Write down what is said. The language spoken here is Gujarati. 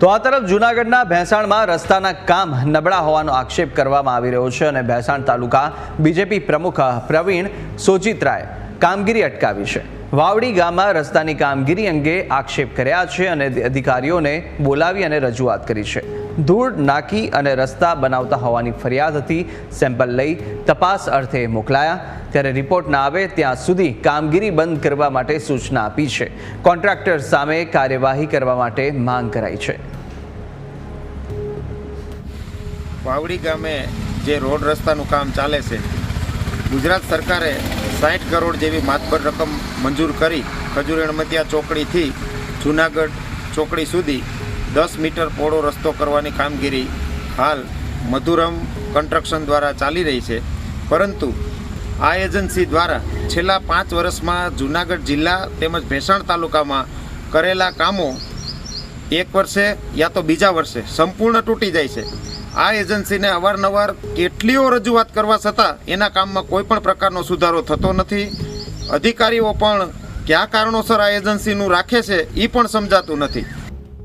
તો આ તરફ જૂનાગઢના ભેંસાણમાં રસ્તાના કામ નબળા હોવાનો આક્ષેપ કરવામાં આવી રહ્યો છે અને ભેંસાણ તાલુકા બીજેપી પ્રમુખ પ્રવીણ સોજિત્રાએ કામગીરી અટકાવી છે। વાવડી ગામમાં રસ્તાની કામગીરી અંગે આક્ષેપ કર્યા છે અને અધિકારીઓને બોલાવી અને રજૂઆત કરી છે। ધૂળ નાખી અને રસ્તા બનાવતા હોવાની ફરિયાદ હતી। સેમ્પલ લઈ તપાસ અર્થે મોકલાયા, ત્યારે રિપોર્ટ ના આવે ત્યાં સુધી કામગીરી બંધ કરવા માટે સૂચના આપી છે। કોન્ટ્રાક્ટર સામે કાર્યવાહી કરવા માટે માંગ કરાઈ છે। વાવડી ગામે જે રોડ રસ્તાનું કામ ચાલે છે, ગુજરાત સરકારે 60 કરોડ જેવી માતબર રકમ મંજૂર કરી ખજૂર એણમતિયા ચોકડીથી જૂનાગઢ ચોકડી સુધી 10 મીટર પહોળો રસ્તો કરવાની કામગીરી હાલ મધુરમ કન્સ્ટ્રક્શન દ્વારા ચાલી રહી છે। પરંતુ આ એજન્સી દ્વારા છેલ્લા 5 વર્ષમાં જૂનાગઢ જિલ્લા તેમજ ભેંસાણ તાલુકામાં કરેલા કામો એક વર્ષે યા તો બીજા વર્ષે સંપૂર્ણ તૂટી જાય છે। આ એજન્સીને અવારનવાર કેટલીઓ રજૂઆત કરવા છતાં એના કામમાં કોઈ પણ પ્રકારનો સુધારો થતો નથી। અધિકારીઓ પણ કયા કારણોસર આ એજન્સીનું રાખે છે એ પણ સમજાતું નથી।